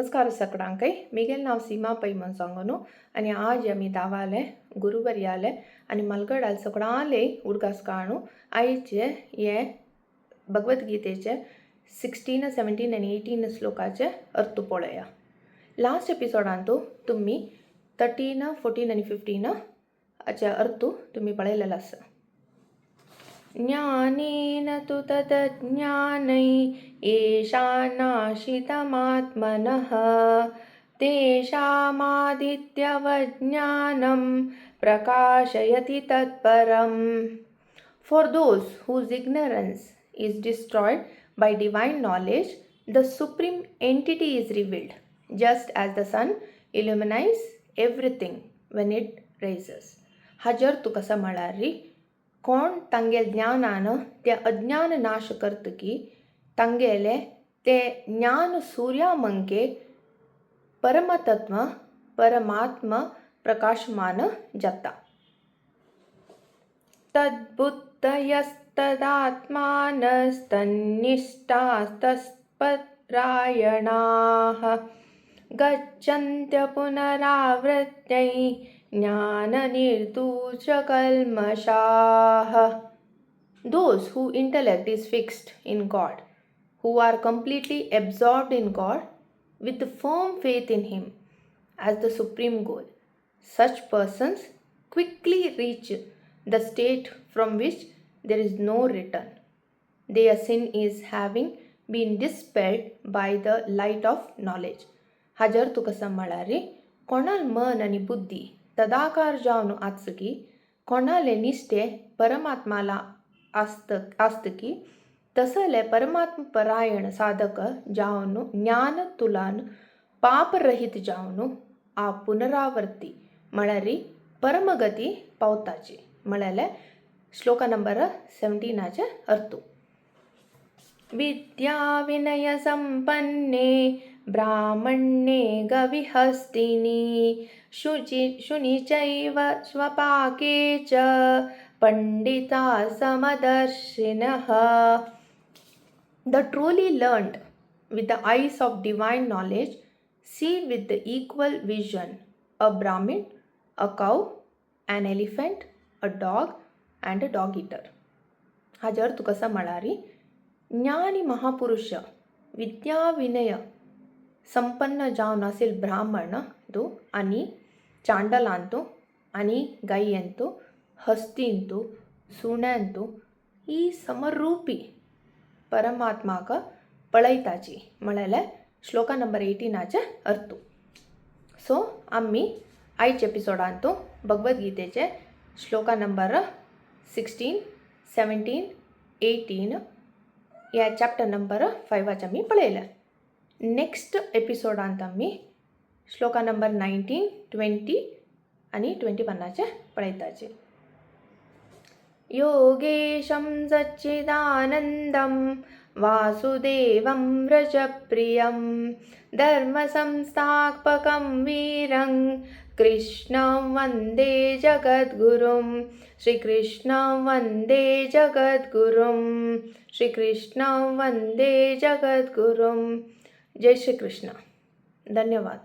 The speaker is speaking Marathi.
नमस्कार सगळ्यांकय. मिगेल नाव सीमा पै म्हण सांगोनू आणि आज आमी दावाले गुरुवर्याले आणि मलगडाल सगळांले उडगास काणू आयचे हे भगवद्गीतेचे 16, 17 आणि 18 श्लोकाचे अर्थ पळया. लास्ट एपिसोडांतू तुम्ही 13, 14 आणि 15 चे अर्थ तुम्ही पळयलेला आसा. ज्ञानेन तु तद्ज्ञानै येषान्नाशितमात्मनः तेषामादित्यवज्ञानं प्रकाशयति तत्परम्. For those whose ignorance is destroyed by divine knowledge, the supreme entity is revealed, just as the sun illuminates everything when it rises. हजर तू कसा म्हळारी कोण तांगे ज्ञानानं ते अज्ञान नाश करत की तांगेले ते ज्ञान सूर्या मंके परमतत्व परमात्मा प्रकाशमान जाता. तद्बुद्धयस्तदात्मानस्तन्निष्ठास्तत्परायणाः गच्छन्त्य पुनरावृत्यै ज्ञाननिर्धूतकल्मषाः. Those whose intellect is fixed in God, who are completely absorbed in God with firm faith in Him as the supreme goal, such persons quickly reach the state from which there is no return. Their sin is having been dispelled by the light of knowledge. हजर तू कसा म्हळारी कोणाल मन आणि बुद्धी तदाकार जावन आचकी कोणाले निष्ठे परमात्माला आस्तकी तसले परमात्म परायण साधक जावन ज्ञान तुलान पापरहित जावन आ पुनरावर्ती म्हळ्यारी परमगती पावताची म्हळ्याले श्लोक नंबर 17 अर्थ. विद्या विनय संपन्ने ब्राह्मणे गविहस्तिनी शुनि चैव स्वपाके च Pandita समदर्शिनः. The truly learned with the eyes of divine knowledge see with the equal vision a Brahmin, a cow, an elephant, a dog and a dog eater. हजर तू कसा म्हळारी ज्ञानी महापुरुष विद्या विनय संपन्न जावन असेल ब्राह्मण तो आणि चांडलांतो आणि गायंतो हस्तींतो सुण्यांतो ಈ ಸಮರೂಪಿ ಪರಮಾತ್ಮಾಕ पळयताची म्हळ्यार श्लोक नंबर 18 अर्थ. सो आम्ही आयच्या एपिसोडांतू भगवद्गीतेचे श्लोक नंबर 16, 17, 18 या चॅप्टर नंबर 5 आम्ही पळयला. नेक्स्ट एपिसोडांत आम्ही श्लोक नंबर 19, 20 आणि 21 पळयताचे. योगेशं सच्चिदानन्दं वासुदेवं व्रजप्रियं धर्मसंस्थापकं वीरं कृष्णं वन्दे जगद्गुरुं. श्रीकृष्णं वन्दे जगद्गुरुं. श्रीकृष्णं वन्दे जगद्गुरुं. जय श्री कृष्ण. धन्यवाद.